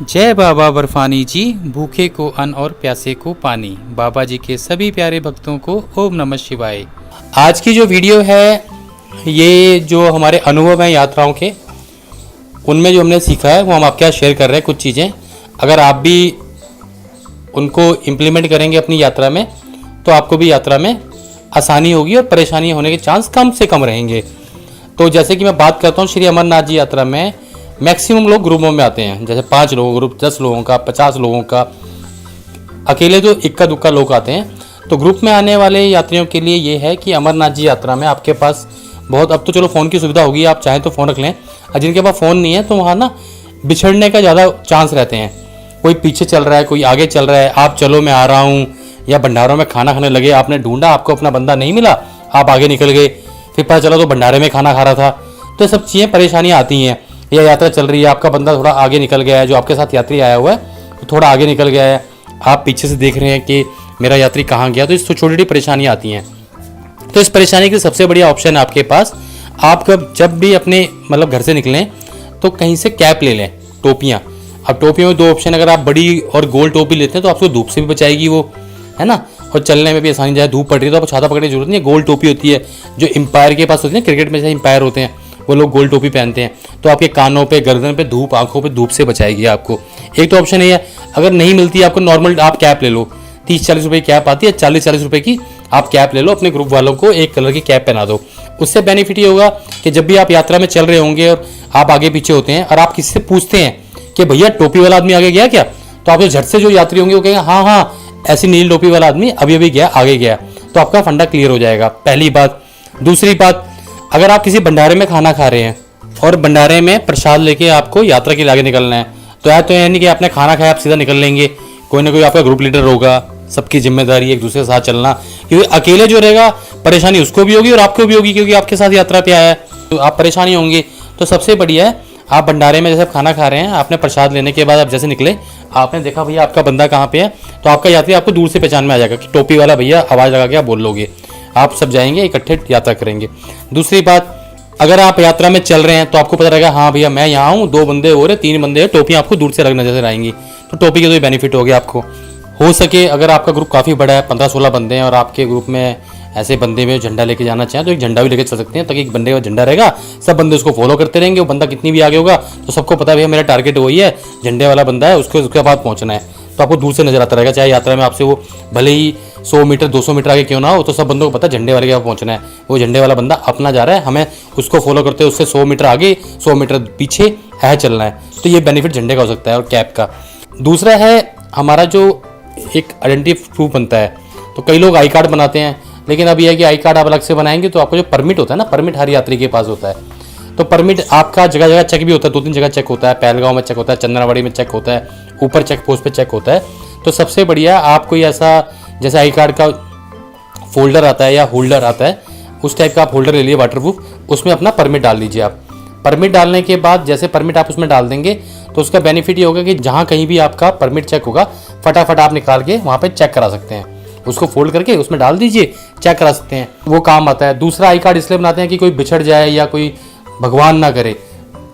जय बाबा बर्फानी जी, भूखे को अन्न और प्यासे को पानी। बाबा जी के सभी प्यारे भक्तों को ओम नमः शिवाय। आज की जो वीडियो है, ये जो हमारे अनुभव हैं यात्राओं के, उनमें जो हमने सीखा है वो हम आपके साथ शेयर कर रहे हैं। कुछ चीज़ें अगर आप भी उनको इम्प्लीमेंट करेंगे अपनी यात्रा में, तो आपको भी यात्रा में आसानी होगी और परेशानी होने के चांस कम से कम रहेंगे। तो जैसे कि मैं बात करता हूँ, श्री अमरनाथ जी यात्रा में मैक्सिमम लोग ग्रुपों में आते हैं। जैसे 5 लोगों का ग्रुप, 10 लोगों का, 50 लोगों का, अकेले तो इक्का दुक्का लोग आते हैं। तो ग्रुप में आने वाले यात्रियों के लिए ये है कि अमरनाथ जी यात्रा में आपके पास बहुत, अब तो चलो फ़ोन की सुविधा होगी, आप चाहें तो फ़ोन रख लें। और जिनके पास फ़ोन नहीं है तो वहाँ ना बिछड़ने का ज़्यादा चांस रहते हैं। कोई पीछे चल रहा है, कोई आगे चल रहा है, आप चलो मैं आ रहा हूँ, या भंडारों में खाना खाने लगे, आपने ढूंढा, आपको अपना बंदा नहीं मिला, आप आगे निकल गए, फिर पता चला तो भंडारे में खाना खा रहा था। तो ये सब चीज़ें परेशानियाँ आती हैं। या यात्रा चल रही है, आपका बंदा थोड़ा आगे निकल गया है, जो आपके साथ यात्री आया हुआ है तो थोड़ा आगे निकल गया है, आप पीछे से देख रहे हैं कि मेरा यात्री कहाँ गया। तो इस छोटी छोटी परेशानियाँ आती हैं। तो इस परेशानी के सबसे बढ़िया ऑप्शन है आपके पास, आप जब भी अपने मतलब घर से निकलें तो कहीं से कैप ले लें, टोपियाँ। अब टोपियों में 2 ऑप्शन, अगर आप बड़ी और गोल टोपी लेते हैं तो आपको धूप से भी बचाएगी वो, है ना, और चलने में भी आसानी। जाए धूप पड़ रही है तो आपको छाता पकड़ने की जरूरत नहीं है। गोल टोपी होती है जो एम्पायर के पास होती है, क्रिकेट में जैसे एम्पायर होते हैं वो लोग गोल टोपी पहनते हैं, तो आपके कानों पे, गर्दन पे धूप, आंखों पे धूप से बचाएगी आपको। एक तो ऑप्शन ये है। अगर नहीं मिलती आपको, नॉर्मल आप कैप ले लो, 30-40 रुपये की कैप आती है, 40-40 रुपये की आप कैप ले लो, अपने ग्रुप वालों को एक कलर की कैप पहना दो। उससे बेनिफिट ये होगा कि जब भी आप यात्रा में चल रहे होंगे और आप आगे पीछे होते हैं और आप किसी से पूछते हैं कि भैया टोपी वाला आदमी आगे गया क्या, तो आप झट से जो यात्री होंगे वो कहेंगे हाँ हाँ ऐसी नील टोपी वाला आदमी अभी अभी गया, आगे गया। तो आपका फंडा क्लियर हो जाएगा, पहली बात। दूसरी बात, अगर आप किसी भंडारे में खाना खा रहे हैं और भंडारे में प्रसाद लेके आपको यात्रा के लिए आगे निकलना है, तो यार नहीं कि आपने खाना खाया आप सीधा निकल लेंगे। कोई ना कोई आपका ग्रुप लीडर होगा, सबकी जिम्मेदारी एक दूसरे के साथ चलना, क्योंकि अकेले जो रहेगा परेशानी उसको भी होगी और आपको भी होगी, क्योंकि आपके साथ यात्रा पे आया है तो आप परेशानी होंगे। तो सबसे बढ़िया है, आप भंडारे में जैसे आप खाना खा रहे हैं, आपने प्रसाद लेने के बाद आप जैसे निकले, आपने देखा भैया आपका बंदा कहाँ पे है, तो आपका यात्री आपको दूर से पहचान में आ जाएगा कि टोपी वाला भैया, आवाज़ लगा के आप बोल लोगे, आप सब जाएंगे इकट्ठे यात्रा करेंगे। दूसरी बात, अगर आप यात्रा में चल रहे हैं तो आपको पता रहेगा हाँ भैया मैं यहाँ हूँ, 2 बंदे हो रहे, 3 बंदे हैं, टोपियाँ आपको दूर से लगना नजर आएंगी। तो टोपी के तो बेनिफिट हो गया आपको। हो सके अगर आपका ग्रुप काफ़ी बड़ा है, 15-16 बंदे हैं और आपके ग्रुप में ऐसे बंदे में झंडा लेके जाना चाहें तो एक झंडा भी लेके चल सकते हैं, ताकि एक बंदे का झंडा रहेगा, सब बंदे उसको फॉलो करते रहेंगे। वो बंदा कितनी भी आगे होगा तो सबको पता है भैया मेरा टारगेट वही है, झंडे वाला बंदा है, उसके बाद पहुँचना है। तो आपको दूर से नजर आता रहेगा, चाहे यात्रा में आपसे वो भले ही 100 मीटर 200 मीटर आगे क्यों ना हो, तो सब बंदों को पता है झंडे वाले के पास पहुंचना है। वो झंडे वाला बंदा अपना जा रहा है, हमें उसको फॉलो करते हुए उससे 100 मीटर आगे 100 मीटर पीछे है चलना है। तो ये बेनिफिट झंडे का हो सकता है और कैप का। दूसरा है हमारा जो एक आइडेंटिटी प्रूफ बनता है। तो कई लोग आई कार्ड बनाते हैं, लेकिन अब यह है कि आई कार्ड आप अलग से बनाएंगे तो आपको जो परमिट होता है ना, परमिट हर यात्री के पास होता है। तो परमिट आपका जगह जगह चेक भी होता है, 2-3 जगह चेक होता है, पहलगांव में चेक होता है, चंद्रावाड़ी में चेक होता है, ऊपर चेक पोस्ट पे चेक होता है। तो सबसे बढ़िया आप कोई ऐसा जैसे आई कार्ड का फोल्डर आता है या होल्डर आता है, उस टाइप का आप होल्डर ले लिए वाटरप्रूफ, उसमें अपना परमिट डाल दीजिए आप। परमिट डालने के बाद जैसे परमिट आप उसमें डाल देंगे तो उसका बेनिफिट ये होगा कि जहाँ कहीं भी आपका परमिट चेक होगा, फटाफट आप निकाल के वहाँ पे चेक करा सकते हैं। उसको फोल्ड करके उसमें डाल दीजिए, चेक करा सकते हैं, वो काम आता है। दूसरा आई कार्ड इसलिए बनाते हैं कि कोई बिछड़ जाए या कोई भगवान ना करे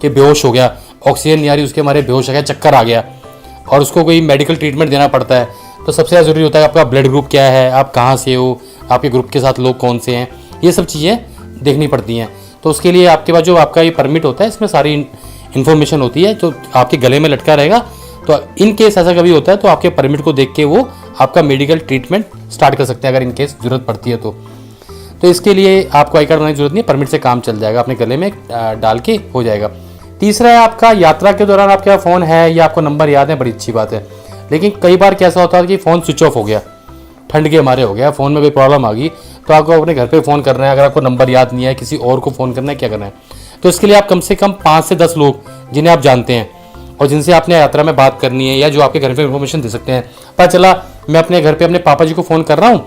कि बेहोश हो गया, ऑक्सीजन नहीं आ रही, उसके हमारे बेहोश हो गया, चक्कर आ गया और उसको कोई मेडिकल ट्रीटमेंट देना पड़ता है, तो सबसे ज़्यादा ज़रूरी होता है आपका ब्लड ग्रुप क्या है, आप कहाँ से हो, आपके ग्रुप के साथ लोग कौन से हैं, ये सब चीज़ें देखनी पड़ती हैं। तो उसके लिए आपके पास जो आपका ये परमिट होता है, इसमें सारी इन्फॉर्मेशन होती है जो आपके गले में लटका रहेगा। तो इन केस ऐसा कभी होता है तो आपके परमिट को देख के वो आपका मेडिकल ट्रीटमेंट स्टार्ट कर सकते हैं, अगर इन केस ज़रूरत पड़ती है तो इसके लिए आपको आई कार्ड बनाने की जरूरत नहीं, परमिट से काम चल जाएगा, अपने गले में डाल के हो जाएगा। तीसरा है आपका यात्रा के दौरान आपके पास फ़ोन है या आपको नंबर याद है, बड़ी अच्छी बात है। लेकिन कई बार कैसा होता है कि फ़ोन स्विच ऑफ हो गया, ठंड के मारे हो गया, फ़ोन में कोई प्रॉब्लम आ गई, तो आपको अपने घर पे फ़ोन करना है, अगर आपको नंबर याद नहीं है, किसी और को फ़ोन करना है, क्या करना है। तो इसके लिए आप कम से कम 5 से 10 लोग जिन्हें आप जानते हैं और जिनसे आपने यात्रा में बात करनी है, या जो आपके घर पे इन्फॉर्मेशन दे सकते हैं। पता चला मैं अपने घर पे अपने पापा जी को फ़ोन कर रहा हूँ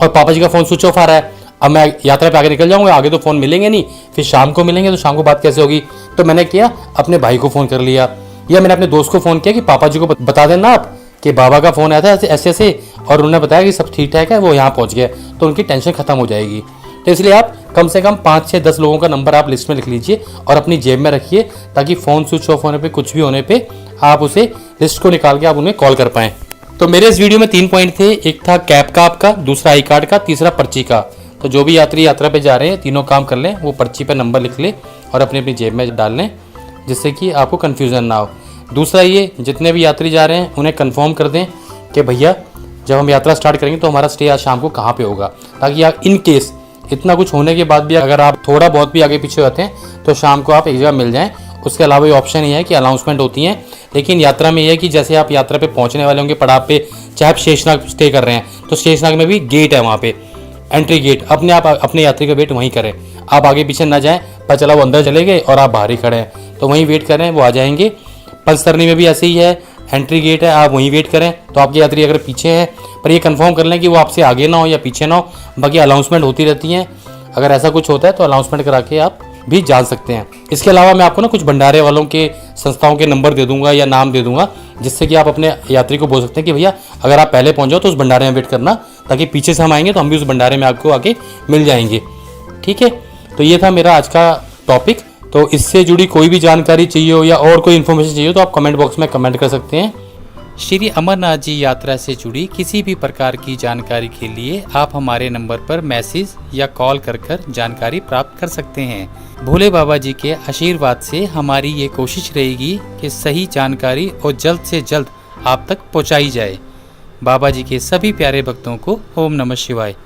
और पापा जी का फ़ोन स्विच ऑफ आ रहा है, अब मैं यात्रा पे आगे निकल जाऊँगा, आगे तो फ़ोन मिलेंगे नहीं, फिर शाम को मिलेंगे, तो शाम को बात कैसे होगी। तो मैंने किया, अपने भाई को फ़ोन कर लिया, या मैंने अपने दोस्त को फ़ोन किया कि पापा जी को बता देना आप कि बाबा का फ़ोन आया था ऐसे ऐसे, और उन्होंने बताया कि सब ठीक ठाक है, वो यहाँ पहुँच गया, तो उनकी टेंशन खत्म हो जाएगी। तो इसलिए आप कम से कम 5 से 10 लोगों का नंबर आप लिस्ट में लिख लीजिए और अपनी जेब में रखिए, ताकि फ़ोन स्विच ऑफ होने पे, कुछ भी होने पे आप उसे लिस्ट को निकाल के आप उन्हें कॉल कर पाएँ। तो मेरे इस वीडियो में 3 पॉइंट थे, एक था कैब का आपका, दूसरा आई कार्ड का, तीसरा पर्ची का। तो जो भी यात्री यात्रा पे जा रहे हैं तीनों काम कर लें, वो पर्ची पे नंबर लिख लें और अपनी अपनी जेब में डाल लें, जिससे कि आपको कन्फ्यूज़न ना हो। दूसरा ये, जितने भी यात्री जा रहे हैं उन्हें कन्फर्म कर दें कि भैया जब हम यात्रा स्टार्ट करेंगे तो हमारा स्टे आज शाम को कहाँ पे होगा, ताकि आप इन केस इतना कुछ होने के बाद भी अगर आप थोड़ा बहुत भी आगे पीछे होते हैं तो शाम को आप एक जगह मिल जाएं। उसके अलावा ये ऑप्शन ये है कि अनाउंसमेंट होती हैं, लेकिन यात्रा में ये है कि जैसे आप यात्रा पे पहुंचने वाले होंगे पड़ाव पे, चाहे आप शेषनाग स्टे कर रहे हैं तो शेषनाग में भी गेट है, वहाँ पे एंट्री गेट, अपने आप अपने यात्री का वेट वहीं करें। आप आगे पीछे ना जाएं, पर चला वो अंदर चले गए और आप बाहर ही खड़े हैं तो वहीं वेट करें, वो आ जाएंगे। पंचतरनी में भी ऐसे ही है, एंट्री गेट है, आप वहीं वेट करें। तो आपके यात्री अगर पीछे हैं, पर ये कंफर्म कर लें कि वो आपसे आगे ना हो या पीछे ना हो। बाकी अनाउंसमेंट होती रहती हैं, अगर ऐसा कुछ होता है तो अनाउंसमेंट करा के आप भी जान सकते हैं। इसके अलावा मैं आपको ना कुछ भंडारे वालों के संस्थाओं के नंबर दे दूंगा या नाम दे दूंगा, जिससे कि आप अपने यात्री को बोल सकते हैं कि भैया अगर आप पहले पहुंच जाओ तो उस भंडारे में वेट करना, ताकि पीछे से हम आएंगे तो हम भी उस भंडारे में आपको आके मिल जाएंगे। ठीक है, तो ये था मेरा आज का टॉपिक। तो इससे जुड़ी कोई भी जानकारी चाहिए हो या और कोई इन्फॉर्मेशन चाहिए हो तो आप कमेंट बॉक्स में कमेंट कर सकते हैं। श्री अमरनाथ जी यात्रा से जुड़ी किसी भी प्रकार की जानकारी के लिए आप हमारे नंबर पर मैसेज या कॉल कर जानकारी प्राप्त कर सकते हैं। भोले बाबा जी के आशीर्वाद से हमारी ये कोशिश रहेगी कि सही जानकारी और जल्द से जल्द आप तक पहुंचाई जाए। बाबा जी के सभी प्यारे भक्तों को ओम नमः शिवाय।